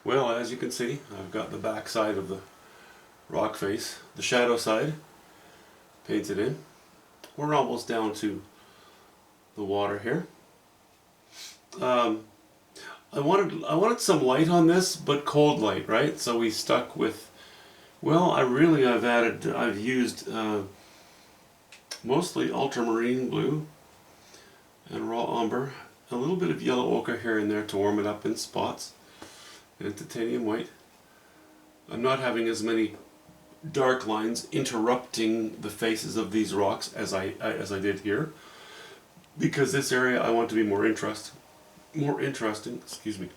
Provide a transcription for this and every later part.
Well, as you can see, I've got the back side of the rock face, the shadow side, painted in. We're almost down to the water here. Um, I wanted some light on this, but cold light, right? So we stuck with, well, I've used mostly ultramarine blue and raw umber, a little bit of yellow ochre here and there to warm it up in spots, and titanium white. I'm not having as many dark lines interrupting the faces of these rocks as I did here, because this area I want to be more interesting, excuse me,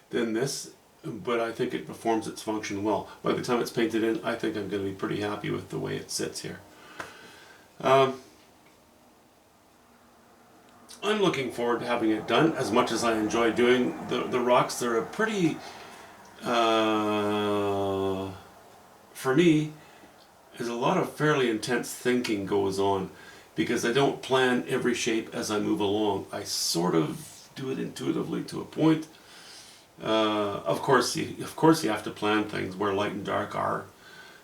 than this. But I think it performs its function well. By the time it's painted in, I think I'm going to be pretty happy with the way it sits here. I'm looking forward to having it done. As much as I enjoy doing the rocks, they're a pretty, for me, there's a lot of fairly intense thinking goes on, because I don't plan every shape as I move along. I sort of do it intuitively to a point. Of course you have to plan things where light and dark are,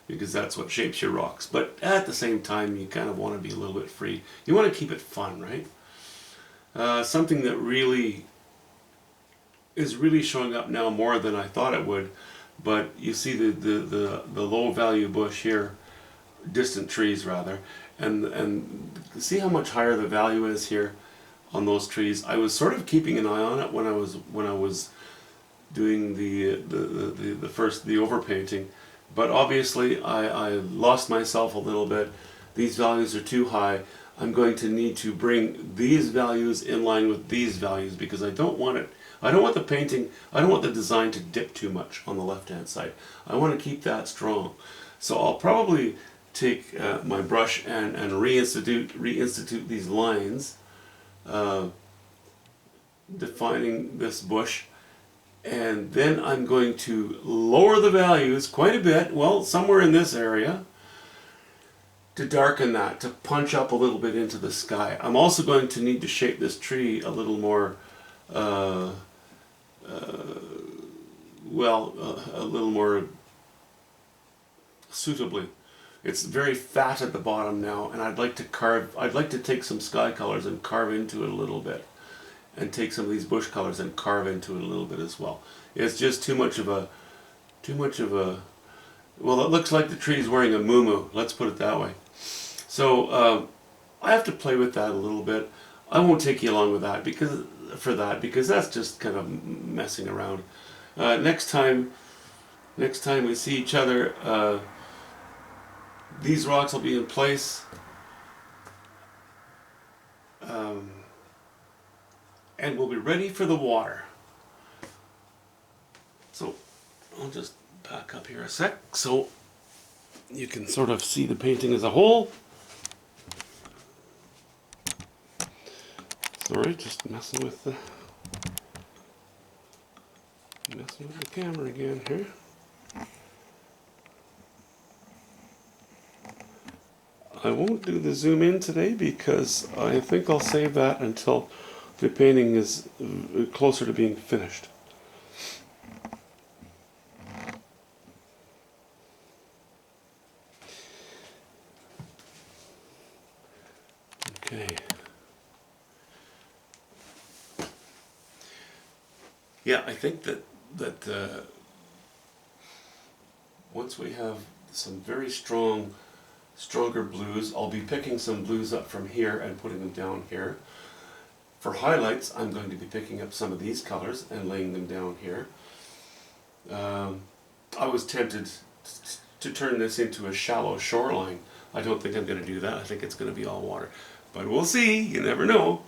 because that's what shapes your rocks. But at the same time, you kind of want to be a little bit free. You want to keep it fun, right? Something that is really showing up now more than I thought it would. But you see the low value bush here, distant trees rather, and see how much higher the value is here on those trees. I was sort of keeping an eye on it when I was doing the overpainting, but obviously I lost myself a little bit. These values are too high. I'm going to need to bring these values in line with these values, because I don't want the design to dip too much on the left hand side. I want to keep that strong. So I'll probably take my brush and reinstitute these lines, defining this bush, and then I'm going to lower the values quite a bit, well, somewhere in this area, to darken that, to punch up a little bit into the sky. I'm also going to need to shape this tree a little more, a little more suitably. It's very fat at the bottom now, and I'd like to take some sky colors and carve into it a little bit, and take some of these bush colors and carve into it a little bit as well. It's just too much of a, well, it looks like the tree's wearing a muumuu, let's put it that way. So I have to play with that a little bit. I won't take you along with that because that's just kind of messing around. Next time we see each other, these rocks will be in place. And we'll be ready for the water. So I'll just back up here a sec so you can sort of see the painting as a whole. Sorry, just messing with the camera again here. I won't do the zoom in today because I think I'll save that until the painting is closer to being finished. Okay. Yeah, I think that once we have some very stronger blues, I'll be picking some blues up from here and putting them down here. For highlights, I'm going to be picking up some of these colors and laying them down here. I was tempted to turn this into a shallow shoreline. I don't think I'm going to do that. I think it's going to be all water. But we'll see. You never know.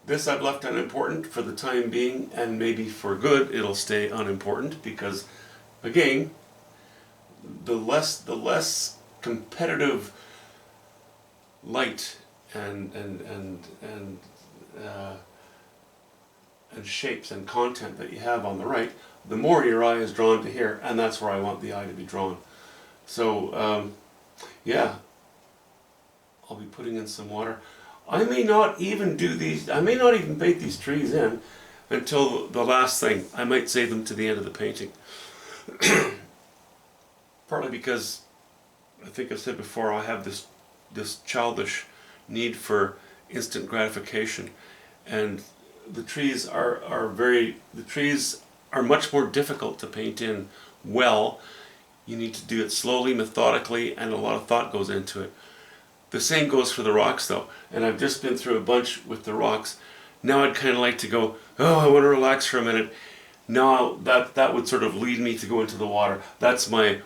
This I've left unimportant for the time being, and maybe for good it'll stay unimportant, because, again, the less competitive light and shapes and content that you have on the right, the more your eye is drawn to here, and that's where I want the eye to be drawn. So yeah, I'll be putting in some water. I may not even do these, I may not even paint these trees in. until the last thing. I might save them to the end of the painting. Partly because I think I've said before, I have this childish need for instant gratification, and the trees are much more difficult to paint in well. You need to do it slowly, methodically, and a lot of thought goes into it. The same goes for the rocks though, and I've just been through a bunch with the rocks. Now I'd kind of like to go, oh, I want to relax for a minute. Now that would sort of lead me to go into the water. That's my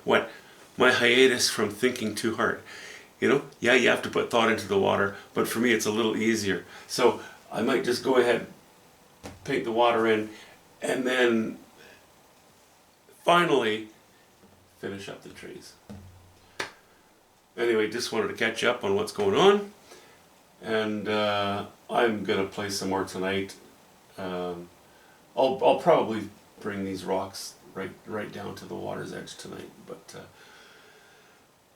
hiatus from thinking too hard. You know, yeah, you have to put thought into the water, but for me it's a little easier. So I might just go ahead, paint the water in, and then finally finish up the trees. Anyway, just wanted to catch up on what's going on, and I'm gonna play some more tonight. I'll probably bring these rocks right down to the water's edge tonight, but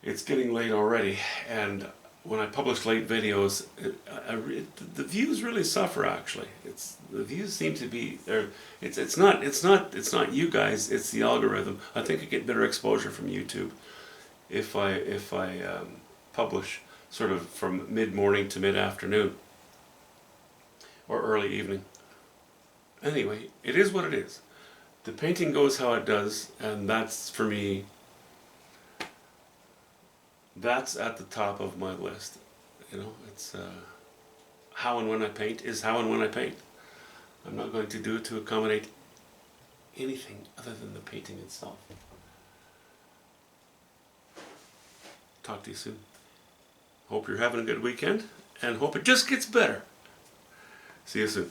it's getting late already, and when I publish late videos, the views really suffer. Actually, the views seem to be there. It's not you guys. It's the algorithm. I think I get better exposure from YouTube if I publish sort of from mid-morning to mid-afternoon or early evening. Anyway, it is what it is. The painting goes how it does, and that's, for me, that's at the top of my list. You know, it's how and when I paint is how and when I paint. I'm not going to do it to accommodate anything other than the painting itself. Talk to you soon. Hope you're having a good weekend, and hope it just gets better. See you soon.